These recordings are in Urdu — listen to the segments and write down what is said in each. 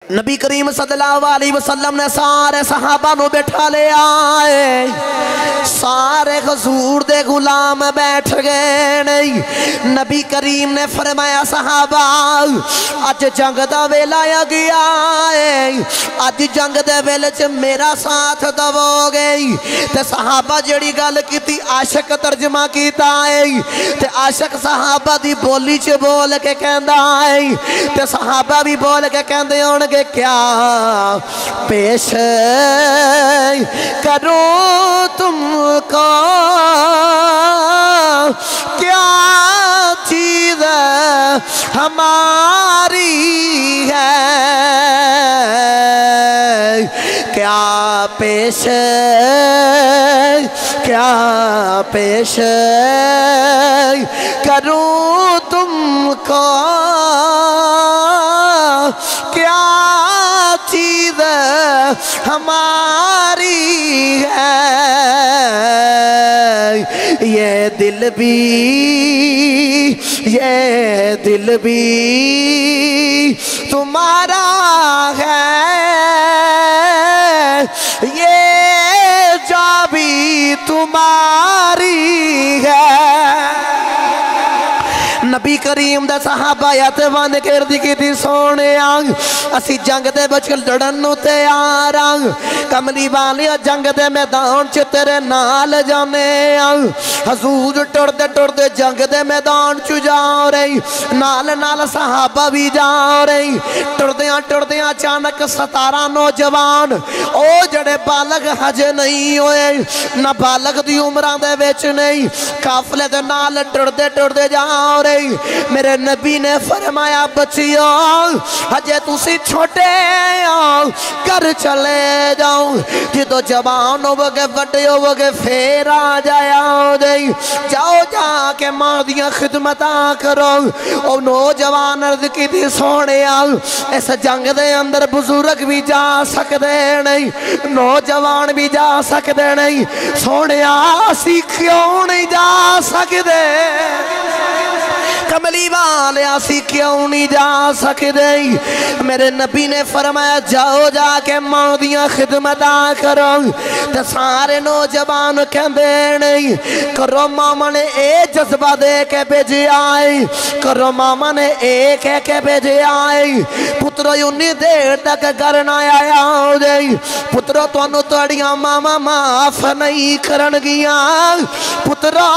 نبی کریم صلی اللہ علیہ وسلم نے سارے صحابہ نو بیٹھا لے آئے، سارے حضور دے غلام بیٹھ گئے نہیں۔ نبی کریم نے فرمایا صحابہ اج جنگ دا ویلا آ گیا ہے، اج جنگ دے ویلے چ میرا ساتھ دو گئی۔ تے صحابہ جڑی گل کیتی عاشق ترجمہ کیتا ہے، تے عاشق صحابہ دی بولی چ بول کے کہندا ہے، تے صحابہ بھی بول کے کہندے ہون گے کیا پیش کروں تم کو، کیا چیز ہماری ہے، کیا پیش کروں تم کو، کیا چیز ہماری ہے، یہ دل بھی تمہارا ہے، یہ جا بھی تمہاری ہے۔ نبی کریم دے صحابہ آیت وان کردی کی تھی سونے آنگ، اسی جنگ دے بچل لڑنو تیار آنگ، کملی والیا جنگ دے میدان چ تیرے نال جانے آنگ۔ حضور ٹر دے جنگ دے میدان چ جا رہی، نال صحابہ بھی جا رہی۔ ٹر دیاں اچانک 17 نوجوان او جڑے بالغ حج نہیں ہوئے، نہ بالغ دی عمران دے ویچ نہیں، قافلے دے نال ٹر دے جا رہی۔ میرے نبی نے فرمایا بچیوں ہجے تسی چھوٹے آؤ، کر چلے جاؤ، جدو جوان ہو گے بڑے ہو گے پھر آ جایا جائی، جاؤ جا کے ماں دیاں خدمتاں کرو۔ او نوجوان عرض کی تھی سونے آؤ، اس جنگ دے اندر بزرگ بھی جا سکتے نہیں، نوجوان بھی جا سکتے نہیں، سونے آسی کیوں نہیں جا سکتے، کملی والے آسی کیوں نہیں جا سکتے۔ میرے نبی نے فرمایا جاؤ جا کے ماں دیاں خدمتاں کرو۔ تے سارے نوجوان کہندے نہیں، کرو ماما نے اے جذبہ دے کے بھیجے آئے، کرو ماما نے اے کہہ کے بھیجے آئے، پترو انی دیر تک کرنا آیا ہو جائی، پترو تو انو توڑیاں ماما معاف نہیں کرن گیا، پترو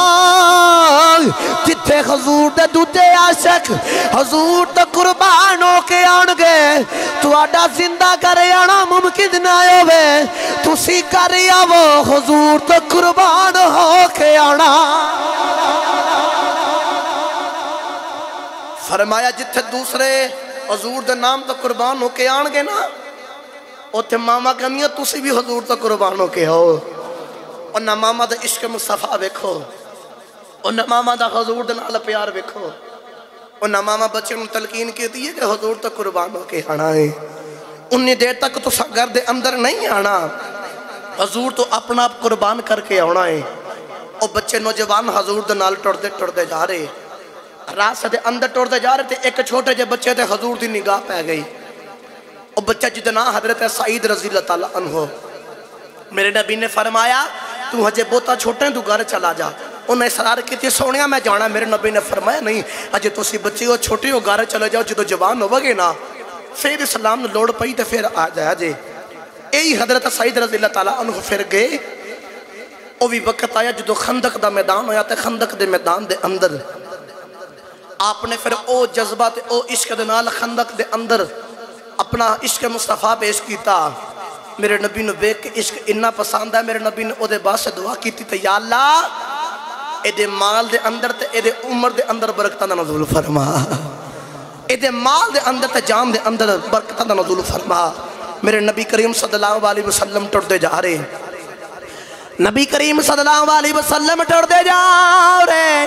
جتھے حضور دے دوجے عاشق حضور تے قربان ہو کے آن گے، تو آڈا زندہ کرے آنا ممکن نہ ہوئے، تسی کرے آوو حضور تے قربان ہو کے آنا۔ فرمایا جتھے دوسرے حضور دے نام تے قربان ہو کے آن گے نا، اوتھے ماما کہنیا تسی بھی حضور تے قربان ہو کے ہو، اور نہ ماما دے عشق مصطفیٰ بیکھو، اور نہ ماما دا حضور دے نال پیار بیکھو، اور نہ ماما بچے ان تلقین کے دیئے کہ حضور تک قربان ہو کے آنا ہے، انہی دیر تک تو گھر دے اندر نہیں آنا، حضور تو اپنا آپ قربان کر کے آنا ہے۔ اور بچے نوجوان حضور دے نال ٹر دے جا رہے، راست دے اندر ٹر دے جا رہے تھے، ایک چھوٹے جے بچے تھے حضور دی نگاہ پہ گئی، اور بچہ جتنا حضرت سعید رضی اللہ تعالیٰ عنہ، میرے نبی نے فرمایا تو ہجے بوتا چھوٹے تو گھر چلا جا، انہیں اصرار کی تھی سونیا میں جانا، میرے نبی نے فرمایا نہیں اجے تو سی بچی ہو چھوٹی ہو گھر چلے جاؤ، جدو جوان ہو گے نا پھر اسلام نے لوڑ پئی تے پھر آ جایا جے۔ یہی حضرت سعید رضی اللہ تعالیٰ عنہ پھر گئے، وہ بھی وقت آیا جدو خندق دا میدان ہویا تے خندق دے میدان دے اندر آپ نے پھر او جذبہ تے او عشق دے نال خندق دے اندر اپنا عشق مصطفیٰ پیش کیتا۔ میرے نبی نے بیک کے عشق انہا پسند ہے، میرے نبی نے او دے بعد سے دعا کیتی تے یا اللہ اے دے مال دے اندر تے اے دے عمر دے اندر برکتہ دا نزول فرما، اے دے مال دے اندر تے جان دے اندر برکتہ دا نزول فرما۔ میرے نبی کریم صلی اللہ علیہ وسلم ٹر دے جا رہے، نبی کریم صلی اللہ علیہ وسلم ٹر دے جا رہے،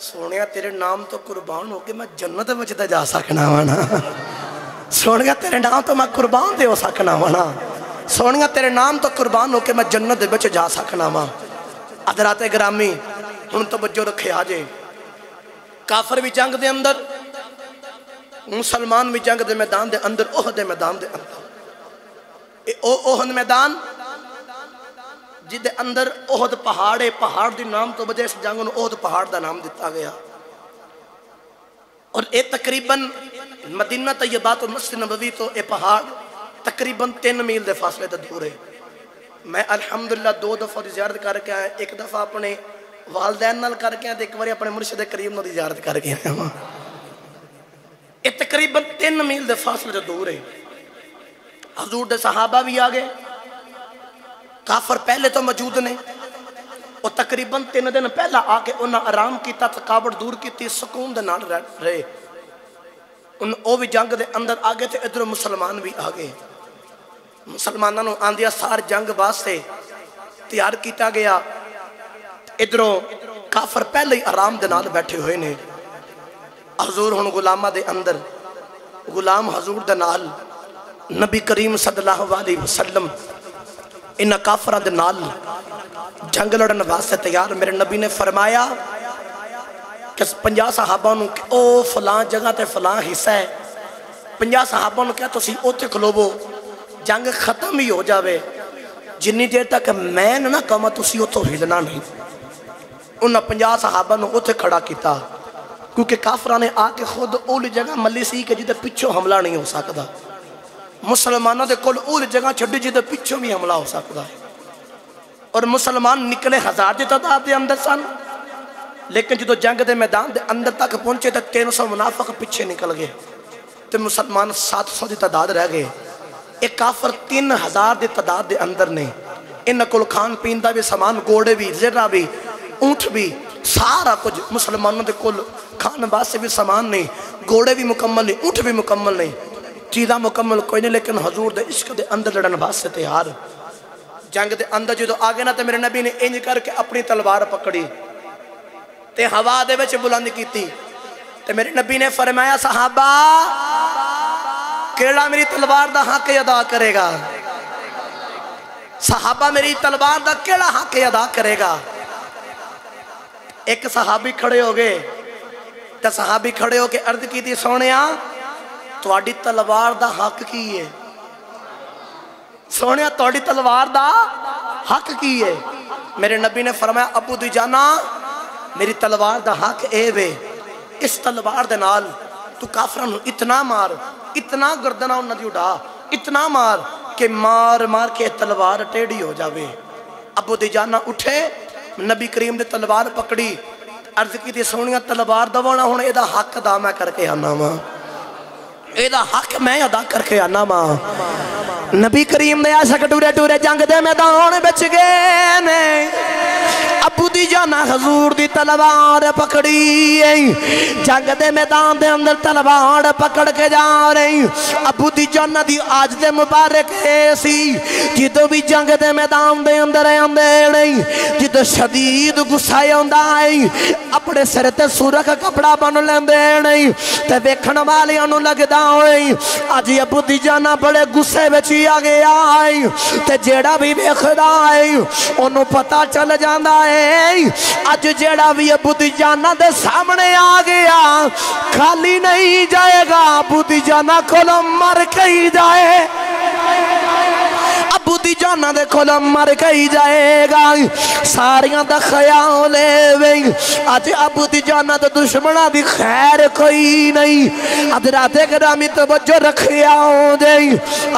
سونے تیرے نام تو قربان ہو کے میں جنت وچ تے جا سکنا وانا سونے تیرے نام تو میں قربان دے ہو سکنا وانا سونے تیرے نام تو قربان ہو کے میں جنت وچ جا سکنا وا حضرات گرامی ہن توجہ رکھے آجے کافر بھی جنگ دے اندر مسلمان بھی جنگ دے میدان دے اندر احد دے میدان دے اندر احد میدان جدے اندر احد پہاڑے پہاڑ دی نام تو وجہ اس جنگ نے احد پہاڑ دا نام دیتا گیا اور اے تقریباً مدینہ طیبہ تو مسجد نبوی تو اے پہاڑ تقریباً 3 میل دے فاصلے تے دور ہے میں الحمدللہ 2 دفعہ دی زیارت کر کے آیا ایک دفعہ اپنے والدین نال کر کے آیا ایک باری اپنے مرشد کریم نال دی زیارت کر کے آیا اے تقریباً 3 میل دے فاصلے تے دور ہے حضور دے صحابہ بھی آگے کافر پہلے تو موجود نے اور تقریباً 3 دن پہلا آکے انہاں آرام کیتا تھکاوٹ دور کیتی سکون دے نال رہے او بھی جنگ دے اندر آگے تے ادھر مسلمان بھی آگے مسلمانوں نے آندیا سار جنگ واسطے تیار کیتا گیا ادھروں کافر پہلے ہی آرام دے نال بیٹھے ہوئے نے حضور ہن غلامہ دے اندر غلام حضور دے نال نبی کریم صلی اللہ علیہ وسلم انہاں کافران دے نال جنگ لڑن واسطے تیار میرے نبی نے فرمایا کہ 50 صحابہ نو او فلان جگہ تے فلان حصہ ہے 50 صحابہ نو کیا تسی اوتے کھلوو جنگ ختم ہی ہو جاوے جنی دیر تک میں نہ کما تسی اوتھوں ہلنا نہیں انہاں 50 صحابہ نو اوتے کھڑا کیتا کیونکہ کافران نے آ کے خود اولی جگہ ملی سی کہ جدے پچھو حملہ نہیں ہو سکتا مسلمانوں دے کول اولی جگہ چھڑی جدے پچھو بھی حملہ ہو سکتا ہے اور مسلمان نکلے 1000 دی تعداد دے اندر سن لیکن جدو جنگ دے میدان دے اندر تک پہنچے تو 300 منافق پیچھے نکل گئے تو مسلمان 700 دی تعداد رہ گئے ایک کافر 3000 دی تعداد دے اندر نے انہاں کول کھان پین دا بھی سامان گھوڑے بھی زرہ بھی اونٹ بھی سارا کچھ مسلمانوں دے کول کھان واسطے بھی سامان نہیں گھوڑے بھی مکمل نہیں اونٹ بھی مکمل نہیں چیزاں مکمل کوئی نہیں لیکن حضور دے عشق دے اندر لڑن واسطے تیار جنگ دے اندر جدو آگے نا تے میرے نبی نے انج کر کے اپنی تلوار پکڑی تے ہوا دے وچ بلند کیتی تے میرے نبی نے فرمایا صحابہ کیڑا میری تلوار دا حق ادا کرے گا صحابہ میری تلوار دا کیڑا حق ادا کرے گا ایک صحابی کھڑے ہو گئے تے صحابی کھڑے ہو کے عرض کی تھی سونیا تواڈی تلوار دا حق کی ہے سونیا تواڈی تلوار دا حق کی ہے میرے نبی نے فرمایا ابو دجانہ میری تلوار دا حق اے وے اس تلوار دے نال تو کافران اتنا مار اتنا گردنہ انہاں دی اڑا اتنا مار کہ مار مار کے تلوار ٹیڑی ہو جاوے ابو دجانہ اٹھے نبی کریم نے تلوار پکڑی عرض کی تھی سونیا تلوار دوانا ہونے ادا حق ادا میں کر کے آنا ماں ادا حق میں ادا کر کے آنا ماں نبی کریم نے ایسا کٹورے ٹورے جنگ دے میدان بچ گئے نے ابو دی جانا حضور دی تلوار پکڑی جنگ دے میدان دے اندر تلوار پکڑ کے جا رہی ابو دی جانا دی آج دے مبارک ایسی جدو بھی جنگ دے میدان دے اندر نہیں جدو شدید گسائے ہوندائی اپنے سر تے سورہ کا کپڑا بن لیندے نہیں تے ویکھن والیاں نو لگدا ہوئی آج ابو دی جانا بڑے گسے وچی آ گیا آئی تے جیڑا بھی ویکھدا آئی انہوں پتہ چل جاندا ہے آج جیڑا بھی ابو دی جانا دے سامنے آ گیا خالی نہیں جائے گا ابو دی جانا کھولم مر کئی جائے ابو دی جانا دے کھولم مر کئی جائے گا ساریاں دا خیال ویں آج ابو دی جانا دے دشمنہ دی خیر کوئی نہیں حضرات گرامی توجہ رکھیا ہو دے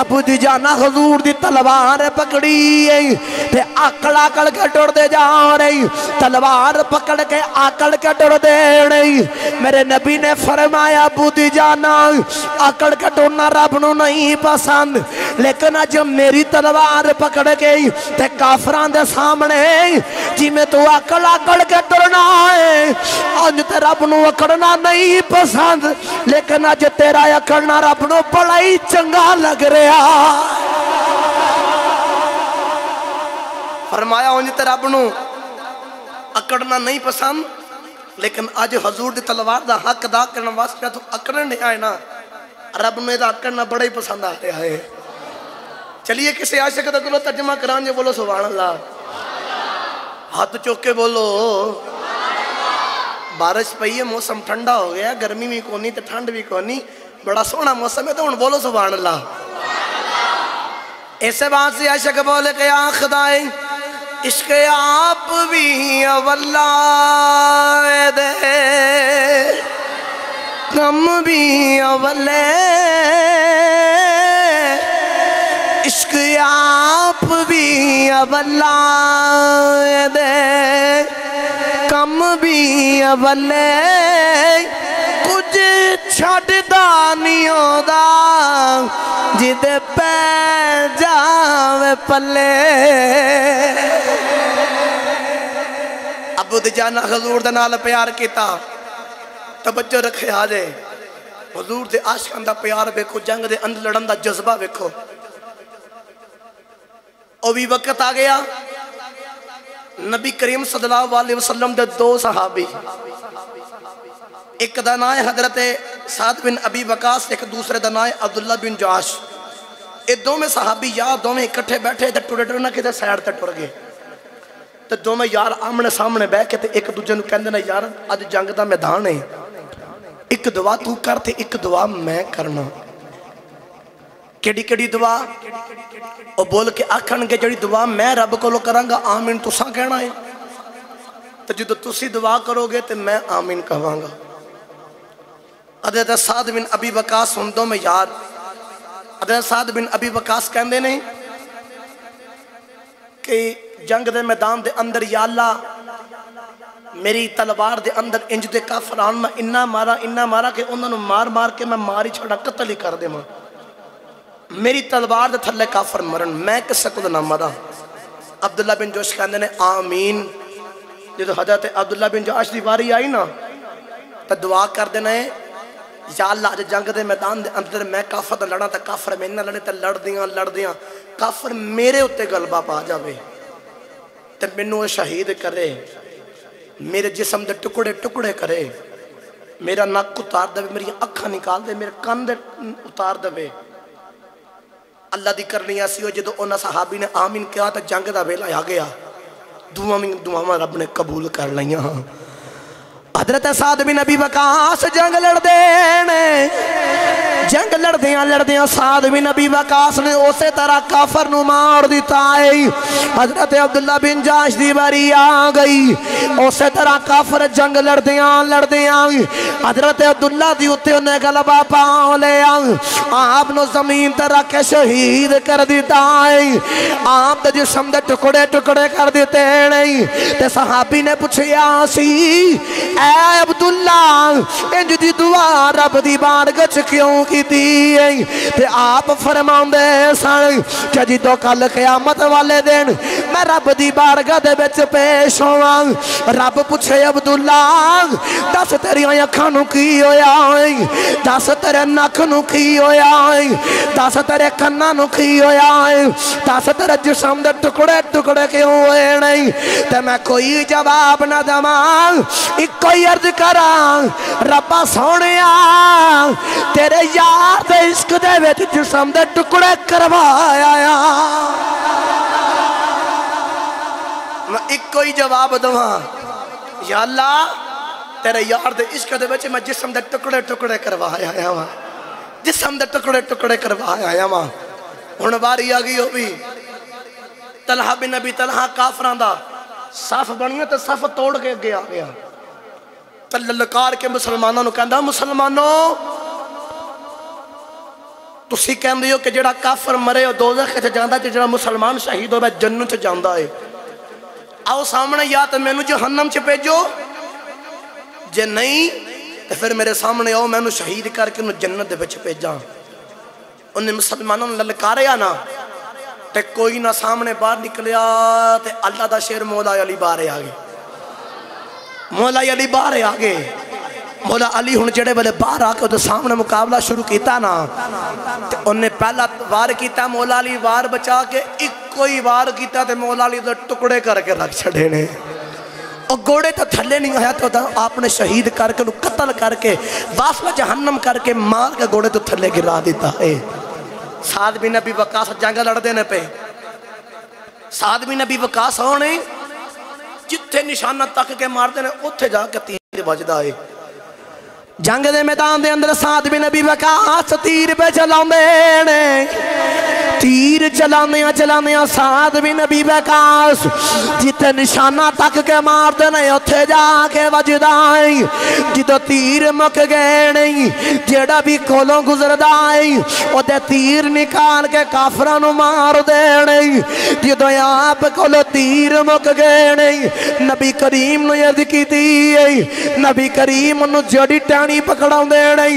ابو دی جانا حضور دی تلوار پکڑی تے آکڑ آکڑ کے ٹوڑ دے جا رہی تلوار پکڑ کے آکڑ کے ٹوڑ دے رہی میرے نبی نے فرمایا ابو دی جانا آکڑ کے ٹوڑنا رب نو نہیں پسند لیکن آج میری تلوار پکڑ گئی تے کافران دے سامنے جی میں تو آکڑ آکڑ کے ٹوڑنا ہے آج تے رب نو اکڑنا نہیں پسند لیکن آج تیرا اکڑنا رب نو بڑا ہی چنگا لگ رہا فرمایا آج تے رب نو اکڑنا نہیں پسند لیکن اج حضور دی تلوار دا حق ادا کرنے واسطے تو اکڑن نہیں آئے نا رب نے دا اکڑنا بڑا ہی پسند آ رہا ہے چلیے کسی عاشق دا گلو ترجمہ کران جو بولو سبحان اللہ ہاتھ چوک کے بولو بارش پئی ہے موسم ٹھنڈا ہو گیا گرمی بھی کونی تے ٹھنڈ بھی کونی بڑا سونا موسم ہے تو ہن بولو سبحان اللہ ایسے بات سے عاشق بولے کہ یا خدائے عشق آپ بھی اولا دے کم بھی اولے عشق آپ بھی اولا دے کم بھی اولے کچھ چھڑ دانیوں دا جدے پہ جاوے پلے ابو جانا حضور دے نال پیار کیتا توجہ رکھے آجے حضور دے عاشقان دا پیار بیکھو جنگ دے اندر لڑن دا جذبہ بیکھو او بھی وقت آ گیا نبی کریم صلی اللہ علیہ وسلم دے دو صحابی ایک دنائے حضرت سعد بن ابی وقاص ایک دوسرے دنائے عبداللہ بن جعش اے دو میں صحابی یار دو میں اکٹھے بیٹھے تے ٹوڑے ٹوڑے نہ کتے سیڑ تے ٹوڑ گئے تے دو میں یار آمنے سامنے بیٹھ کے تے ایک دوجہ نو کہندے نا یار آج جنگ دا میدان ہے ایک دعا تو کرتے ایک دعا میں کرنا کیڑی کیڑی دعا او بول کے آکھن گے جڑی دعا میں رب کو لو کرانگا آمین تو ساں کہنا ہے تو جدو تسی دعا کرو گے تو میں آمین کہوانگا حضرت سعد بن ابی وقاص ہندوں میں یار حضرت سعد بن ابی وقاص کہندے نہیں کہ جنگ دے میدان دے اندر یا اللہ میری تلوار دے اندر انج دے کافران میں انہا مارا کہ انہوں نے مار مار کے میں ماری چھڑا قتل ہی کر دے ماں میری تلوار دے تھلے کافر مرن میں کس کو نہ مرا عبداللہ بن جوش کہندے نے آمین جدو حضرت عبداللہ بن جوش دی باری آئی نا تو دعا کر دینا ہے یا اللہ آج جنگ دے میدان دے اندر میں کافر دا لڑا تا کافر میں نہ لڑے تا لڑ دیاں کافر میرے ہوتے غلبہ پا جاوے تے منو شہید کرے میرے جسم دے ٹکڑے ٹکڑے کرے میرا ناک اتار دے میری اکھا نکال دے میرے کان دے اتار دے اللہ دی کرنی ایسی ہو جدو انہا صحابی نے آمین کیا تا جنگ دا ویلا آ گیا دعا رب نے قبول کر لیا حضرت سعد بن ابی وقاص جنگ لڑ دینے جنگ لڑ دیاں سعد بن ابی وقاص نے اسے طرح کافر نو مار دیتا ہے حضرت عبداللہ بن جعش دی باری آ گئی اسے طرح کافر جنگ لڑ دیاں حضرت عبداللہ دی اتے انہیں غلبہ پاؤ لے آپ نو زمین ترہ کے شہید کر دیتا ہے آپ دے جسم دے ٹکڑے ٹکڑے کر دیتے نہیں تے صحابی نے پوچھیا سی اے عبداللہ انج دی دعا رب دی بارگاہ کیوں کی دی تے آپ فرماؤں دے سن کہ جی تو کل قیامت والے دن میں رب دی بارگاہ دے بچ پیش ہوں رب پوچھے عبداللہ دس تیری آنکھاں نو کی ہویا دس تیرے نک نو کی ہویا دس تیرے کناں نو کی ہویا دس تیرے جسم دے ٹکڑے ٹکڑے کیوں ہوئے نہیں تے میں کوئی جواب نہ دماغ ایک کوئی عرض کران ربا سونیا تیرے یار دے عشق دے ویچ جسم دے ٹکڑے کروایا میں ایک کوئی جواب دواں یا اللہ تیرے یار دے عشق دے ویچ میں جسم دے ٹکڑے ٹکڑے کروایا جسم دے ٹکڑے ٹکڑے کروایا ہن باری آگئی ہو بھی طلحہ بن ابی طلحہ کافران دا صف بنیا تو صف توڑ کے گیا للکار کے مسلمانوں کہندہ مسلمانوں تسی کہندے ہو کہ جڑا کافر مرے ہو دوزخ سے جاندہ ہے جڑا مسلمان شہید ہو بے جنت سے جاندہ ہے آؤ سامنے یا تو میں نو جہنم سے پیجو جے نہیں تو پھر میرے سامنے آؤ میں نو شہید کر کے نو جنت دے بچ پیجا انہیں مسلمانوں للکارے آنا تے کوئی نہ سامنے باہر نکلیا تے اللہ دا شیر مولا علی باہر آگے مولا علی باہر آگے مولا علی ہن جڑے والے باہر آکے تو سامنے مقابلہ شروع کیتا نا تے انہیں پہلا وار کیتا مولا علی وار بچا کے ایک کوئی وار کیتا تے مولا علی دے ٹکڑے کر کے رکھ چھڑے نے اور گوڑے تو تھلے نہیں ہویا تو آپ نے شہید کر کے قتل کر کے واصل جہنم کر کے مار کے گوڑے تو تھلے گرا دیتا ہے۔ سعد بن ابی وقاص جنگ لڑ دینے پہ، سعد بن ابی وقاص ہونے جتھے نشانہ تک کے مار دینے اتھے جا کے تیر بجدہ ہے۔ جنگ دے میدان دے اندر سعد بن ابی وقاص تیر پہ چلاؤں دینے، تیر چلانے سعد بن ابی وقاص جتے نشانہ تک کے مار دینے اتھے جا کے وجدائیں، جدو تیر مک گئے نہیں جیڑا بھی کولوں گزر دائیں او دے تیر نکال کے کافرانو مار دینے، جدو آپ کولو تیر مک گئے نہیں نبی کریم نو یاد کی دی، نبی کریم نو جڑی ٹانی پکڑاؤں دینے،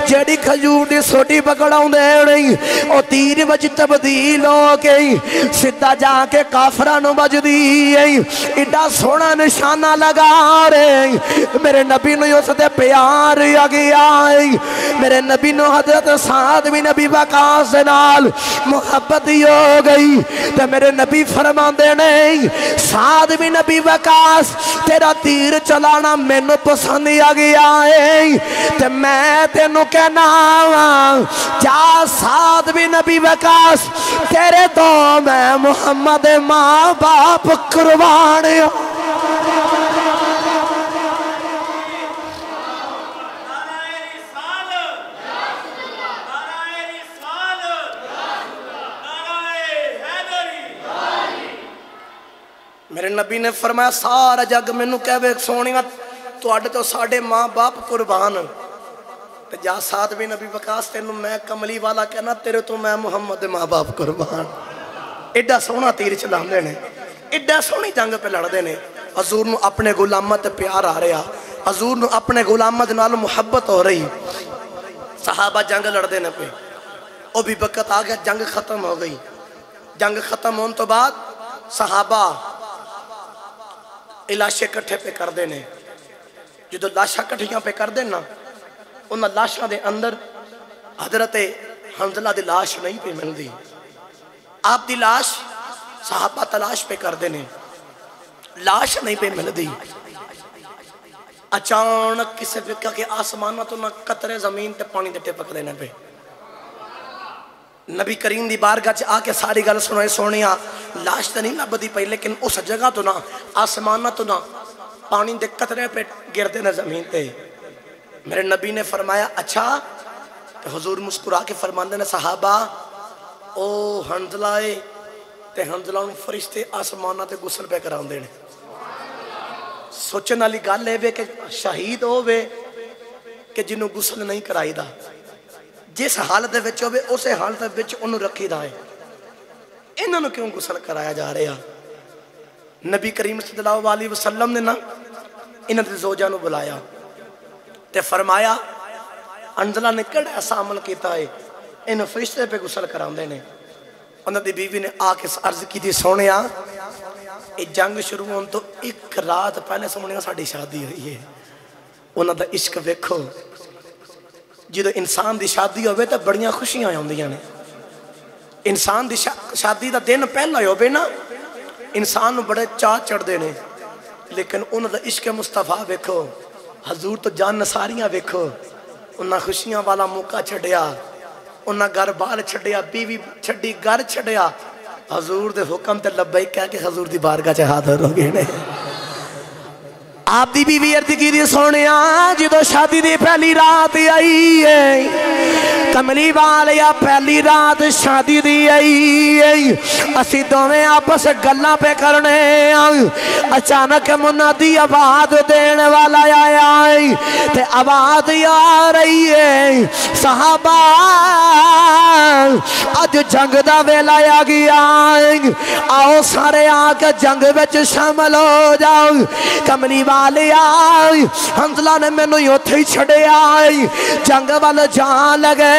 جڑی کھجور دی سوٹی پکڑاؤں دینے، او تیر وج تبدیل ہو گئی سدھا جا کے کافرانو بج دی، ایڈا سونا نشانہ لگا رہے میرے نبی نو اس دے پیار آ گیا، میرے نبی نو حضرت سعد بن ابی وقاص نال محبت ہو گئی، تو میرے نبی فرمان دے نہیں سعد بن ابی وقاص تیرا تیر چلانا میں نو پسند آ گیا ہے، تو میں تینو کہنا جا سعد بن ابی وقاص تیرے تو میں محمد ماں باپ قربان ہوں۔ میرے نبی نے فرمایا سارا جگ میں نو کہوے سونیاں تو اڈ تو ساڑھے ماں باپ قربان، تو جا سعد بن ابی وقاص تینو میں کملی والا کہنا تیرے تو میں محمد ماں باپ قربان۔ ایڈا سونا تیر چلا دینے، ایڈا سونی جنگ پہ لڑ دینے، حضور نو اپنے غلامت پیار آ رہا، حضور نو اپنے غلامت نال محبت ہو رہی، صحابہ جنگ لڑ دینے پہ او بھی وقت آ گیا، جنگ ختم ہو گئی، جنگ ختم ہونے تو بعد صحابہ لاشیں کٹھے پہ کر دینے، جو لاشاں کٹھیاں پہ کر دینا انہاں لاشاں دے اندر حضرت حنظلہ دی لاش نہیں پہ مل دی، آپ دی لاش صحابہ تلاش پہ کر دینے، لاش نہیں پہ مل دی، اچانک کسے پہ کہا کہ آسمانہ تو نہ قطرے زمین تے پانی دے ٹپک دینے پہ، نبی کریم دی بارگاہ چ آ کے ساری گل سنائے سونیا لاش تو نہیں لبدی پئی لیکن اس جگہ تو نہ آسمانہ تو نہ پانی دے قطرے پہ گردے نہ زمین تے، میرے نبی نے فرمایا اچھا، تو حضور مسکرا کے فرماندے نے صحابہ او حنظلہ ہے تے حنظلہ ان فرشتے آسمانہ تے غسل پہ کراؤں دینے، سوچن والی گل ہے کہ شہید ہوئے کہ جنہوں غسل نہیں کرائی دا، جس حالت وچ ہوئے اسے حالت وچ انہوں رکھی دا ہے، انہوں نے کیوں غسل کرایا جا رہا؟ نبی کریم صلی اللہ علیہ وسلم نے نا انہوں نے زوجہ نو بلایا تے فرمایا حنظلہ نے کڑا ایسا عمل کیتا ہے انہوں فرشتے پہ غسل کراؤں دینے، انہوں دی بیوی نے آ کے عرض کی تھی سونیا یہ جنگ شروع ہون تو ایک رات پہلے سونیا ساڑھی شادی ہوئی ہے، انہوں دا عشق ویکھو، جدو انسان دی شادی ہوئے تو بڑیاں خوشیاں ہوندیاں نے، انسان دی شادی دا دن پہلا ہوئے نا انسان نو بڑے چاہ چڑھ دینے، لیکن انہوں دا عشق مصطفیٰ ویکھو، حضور تو جان نصاریاں ویکھو، انہاں خوشیاں والا موقع چھڑیا، انہاں گھر بار چھڑیا، بیوی چھڑی گھر چھڑیا، حضور دے حکم تے لبیک کہہ کے حضور دی بارگاہ چ حاضر ہو گئے نے، آپ دی بیوی عرض کی دی سونیا جدو شادی دی پہلی رات آئی ہے کملی والیا پہلی رات شادی دی آئی ہے اسی دونے آپس گلہ پہ کرنے اچانک منادی آواز دینے والا آئی تے آواز آ رہی ہے صحابہ آج جنگ دا ویلا آ گیا آؤ سارے آکے جنگ وچ شامل ہو جاؤ کملی والے آئی حنظلہ نے میں نے یوتھے چھڑے آئی جنگ والا جان لگے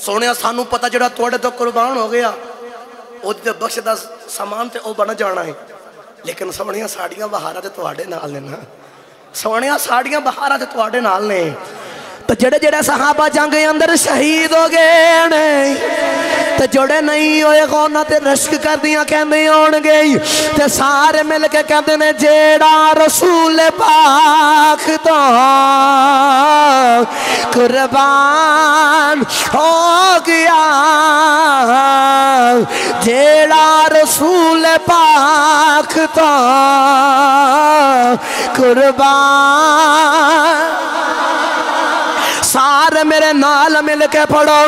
سونے سانو پتا جڑا توڑے تو قربان ہو گیا وہ تے بخش دا سامان تے او بن جانا ہے لیکن سونیاں ساڑیاں بہارا تے توڑے نال نے نا سونیاں ساڑیاں بہارا تے توڑے نال نے تو جڑے جڑے صحابہ جنگ اندر شہید ہو گئے نہیں تو جڑے نہیں ہوئے غونہ تے رشک کر دیا کہنے ہون گئی تے سارے مل کے کہتے نے جیڑا رسول پاک تو قربان ہو گیا جیڑا رسول پاک تو قربان سارے میرے نال مل کے پڑھو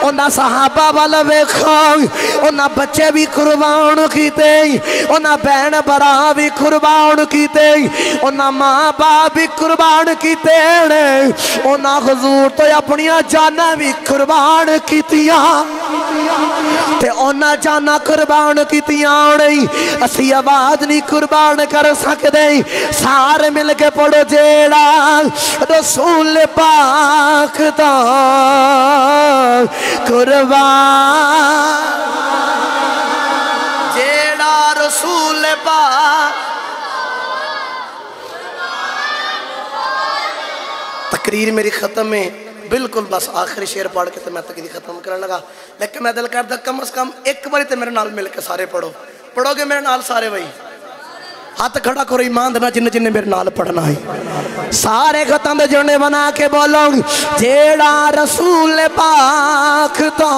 انہاں صحابہ والا ویکھو انہاں بچے بھی قربان کیتے انہاں بہن برا بھی قربان کیتے انہاں ماں باپ بھی قربان کیتے انہاں حضور تو اپنی جاناں بھی قربان کیتیاں تے انہاں جاناں قربان کیتیاں نہیں اسی آواز نہیں قربان کر سکتے سارے مل کے پڑھو جیڑا رسول پاک دا قربان جیڑا رسول پاک تقریر میری ختم ہے بالکل بس آخری شعر پڑھ کے تو میں تقریر ختم کرنے لگا لیکن میں دل کرتا کم از کم ایک باری تے میرے نال مل کے سارے پڑھو گے میرے نال سارے بھائی ہاتھ کھڑا کرو ایمان دینا جن جن میرے نال پڑھنا ہے سارے ختم دے جڑنے بنا کے بولو جیڑا رسول پاک تو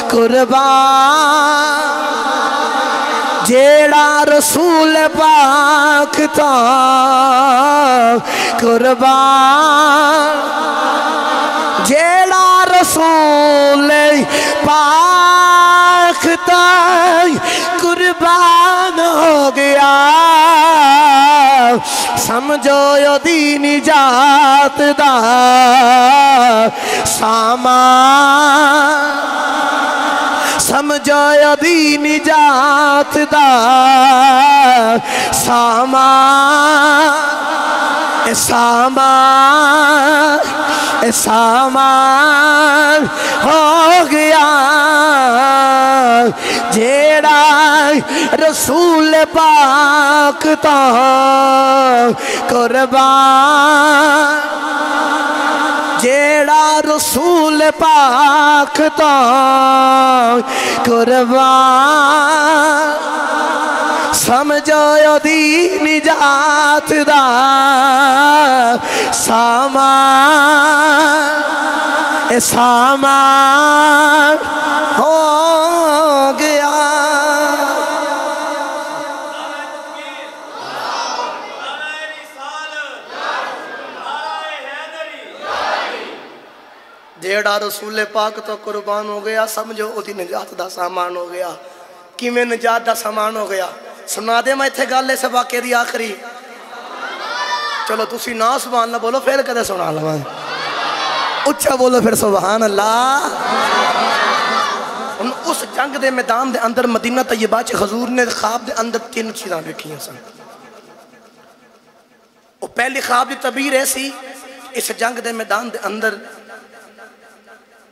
قربان جیڑا رسول پاک تو قربان جیڑا رسول پاک تو قربان ہو گیا سمجھو یو دی نجات دا سامان سمجھو یو دی نجات دا سامان سامان ہو گیا جیڑا رسول پاک تو قربان جیڑا رسول پاک تو قربان سمجھو یو دی نجات دا سامان ہو گیا جیڑا رسول پاک تو قربان ہو گیا سمجھو او دی نجات دا سامان ہو گیا کیویں نجات دا سامان ہو گیا سنا دے میں اتھے گالے سے واقعے دی آخری چلو تسی نا سبحان اللہ بولو پھر کدے سنا لواں اچھا بولو پھر سبحان اللہ اس جنگ دے میدان دے اندر مدینہ طیبہ چ حضور نے خواب دے اندر 3 چیزاں دیکھیاں سن وہ پہلی خواب دی تعبیر ایسی اس جنگ دے میدان دے اندر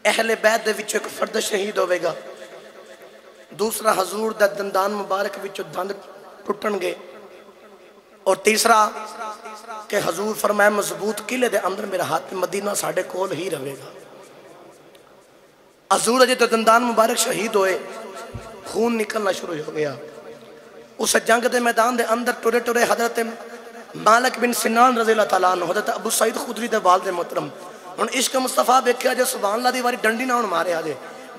اہل بیت دے وچ ایک فرد شہید ہوئے گا دوسرا حضور دا دندان مبارک وچ دند ٹوٹن گے اور تیسرا کہ حضور فرمائے مضبوط قلعے دے اندر میرا ہاتھ مدینہ ساڑھے کول ہی رہے گا حضور جے تو دندان مبارک شہید ہوئے خون نکلنا شروع ہو گیا اس جنگ دے میدان دے اندر ٹورے ٹورے حضرت مالک بن سنان رضی اللہ تعالیٰ عنہ حضرت ابو سعید خدری دے والد محترم ان عشق مصطفیٰ بیکھیا جے سبحان اللہ دی واری ڈنڈی نہ مارے آجے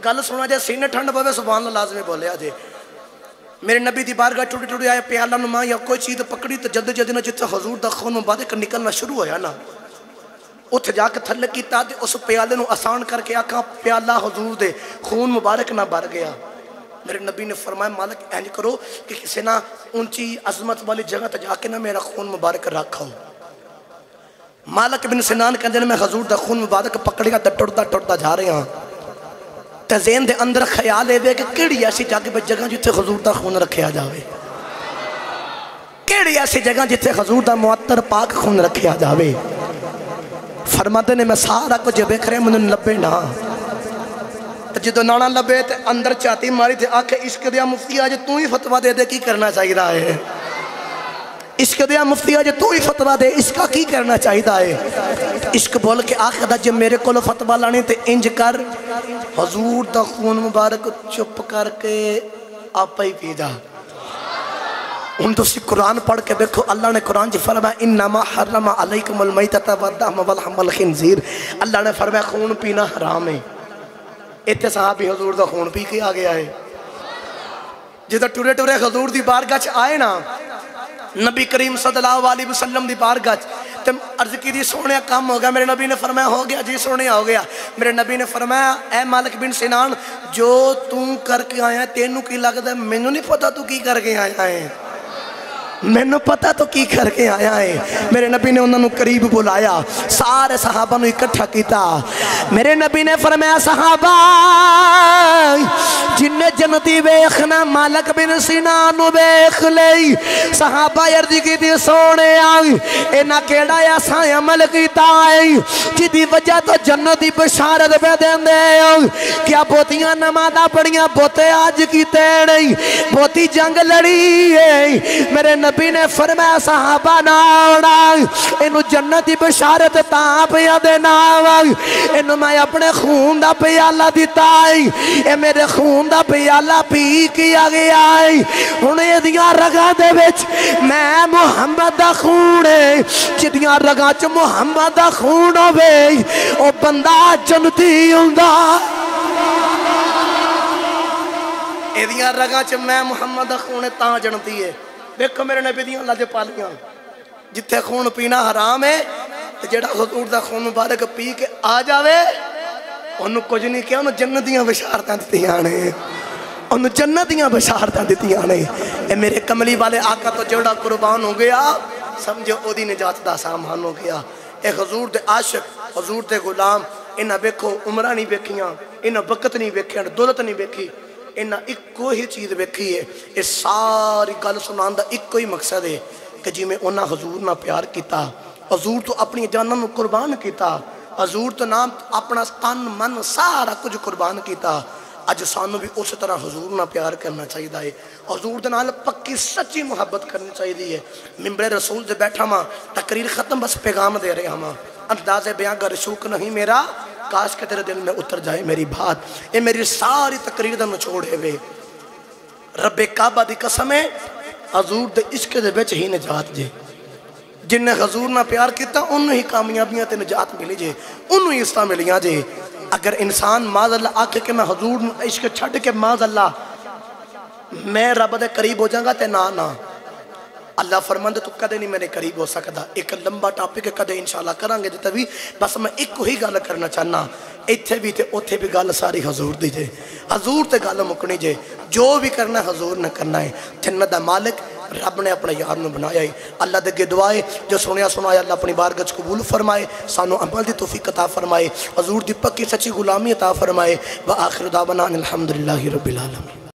گل سنا جے سینے ٹھنڈ پوے سبحان اللہ لازمی بولے آجے میرے نبی دی بارگاہ ٹوٹے ٹوٹے آئے پیالہ نما یا کوئی چیز پکڑی تو جد جد نہ جتے حضور دا خون مبارک نکلنا شروع ہویا نا اتھ جا کے تھلے کی تا دے اس پیالے نو آسان کر کے آکھا پیالہ حضور دے خون مبارک نہ بھر گیا میرے نبی نے فرمایا مالک اینج کرو کہ کسی نہ اونچی عظمت والی جگہ تے جا کے نہ میرا خون مبارک رکھا ہو مالک بن سنان کہندے میں حضور دا خون مبارک پکڑیا تے ٹردا ٹردا جا رہے ہاں تے ذہن دے اندر خیال ہے کہ کیڑی ایسی جگہ جتھے حضور دا خون رکھیا جاوے کیڑی ایسی جگہ جتھے حضور دا معطر پاک خون رکھیا جاوے فرماتے نے میں سارا کچھ ویکھ رہا مینوں لبے نہ جدو نانا لبے تے اندر چاتی ماری تے آکھے عشق دیا مفتی آج تو ہی فتوہ دے دے کی کرنا چاہیے ہے عشق دیا مفتی آج تو ہی فتوہ دے اس کا کی کرنا چاہیے ہے عشق بول کے آخر دا جب میرے کو فتوہ لانے تے انج کر حضور دا خون مبارک چپ کر کے آپ ہی پی جا ان دوسری قرآن پڑھ کے دیکھو اللہ نے قرآن جی فرمایا انما حرم علیکم المیتۃ والدم واللحم والخنزیر اللہ نے فرمایا خون پینا حرام ہے اتنے صحابی حضور دا خون پی کے آ گیا ہے جدہ ٹورے ٹورے حضور دی بارگاہ آئے نا نبی کریم صلی اللہ علیہ وسلم دی بارگاہ تم عرض کی دی سونے کام ہو گیا میرے نبی نے فرمایا ہو گیا جی سونے ہو گیا میرے نبی نے فرمایا اے مالک بن سنان جو تم کر کے آیا ہے تینوں کی لگتا ہے میں نہیں پتا تو کی کر کے آیا ہے میں نے پتا تو کی کر کے آیا ہے میرے نبی نے انہوں قریب بلایا سارے صحابہ نے اکٹھا کیتا میرے نبی نے فرمایا صحابہ جن جنتی ویخنا مالک بن سنان ویخ لئی صحابہ یردی کی دی سونے آئی اینا کیڑا یا سائیں عمل کیتا آئی جدی وجہ تو جنتی بشارت پہ دیں دے کیا بوتیاں نمازہ پڑیاں بوتے آج کی تیڑی بوتی جنگ لڑی ہے میرے نبی نے فرمایا صحابہ ناوڑا انہوں جنتی بشارت تاں پہ دینا انہوں میں اپنے خون دا پیالہ دیتا ہے اے میرے خون دا پیالہ پی کیا گیا ہے انہیں دیاں رگا دے وچ میں محمد دا خون ہے جدیاں رگا چ محمد دا خون ہوئے او بندہ جنتی ہوندہ اے دیاں رگا چ میں محمد دا خون ہے تاں جنتی ہے دیکھو میرے نبی دیاں اللہ دے پالیاں جتھے خون پینا حرام ہے جڑا حضور دا خون مبارک پی کے آ جاوے انہوں کچھ نہیں کیا انہوں جنتیاں بشارتاں دیتی آنے انہوں جنتیاں بشارتاں دیتی آنے اے میرے کملی والے آقا تو جڑا قربان ہو گیا سمجھو او دی نجات دا سامان ہو گیا اے حضور دے عاشق حضور دے غلام انہاں بیکھو عمرہ نہیں بیکھیاں انہاں وقت نہیں بیکھیاں دولت نہیں بیکھی انہاں ایک کوئی چیز بیکھی ہے اس ساری گل سنان دا ایک کوئی مقصد ہے کہ جی میں انہاں حضور نہ پیار کیتا حضور تو اپنی جانن قربان کیتا حضور تو نام اپنا تن من سارا کچھ قربان کیتا اج سانو بھی اس طرح حضور نہ پیار کرنا چاہیے ہے حضور نال پکی سچی محبت کرنی چاہیے ہے ممبر رسول سے بیٹھا ماں تقریر ختم بس پیغام دے رہے ہاں انداز بیان کا رشوق نہیں میرا کاش کہ تیرے دل میں اتر جائے میری بات اے میری ساری تقریر دا نچوڑے ہوئے رب کعبہ دی قسم ہے حضور دے عشق دے بچ ہی نجات جے جن نے حضور نہ پیار کیتا انہوں ہی کامیابیاں تے نجات ملی جے انہوں ہی اسلام ملیاں جے اگر انسان ماذ اللہ آکے کہ میں حضور عشق چھڑ کے ماذ اللہ میں رب دے قریب ہو جاؤں گا تے نا اللہ فرمند تو کدے نہیں میرے قریب ہو سکتا ایک لمبا ٹاپک کدے انشاءاللہ کرانگے جتا بھی بس میں ایک ہی گل کرنا چاہنا ایتھے بھی تے اوتھے بھی گل ساری حضور دی جے حضور تے گل مکنی جے جو بھی کرنا حضور نہ کرنا ہے جنت دا مالک رب نے اپنے یار نو بنایا ہے اللہ دے کے دعائے جو سنیا سنایا اللہ اپنی بارگاہ قبول فرمائے سانو عمل دی توفیق عطا فرمائے حضور دی پکی سچی غلامی عطا فرمائے وآخر دعوانا الحمدللہ رب العالمین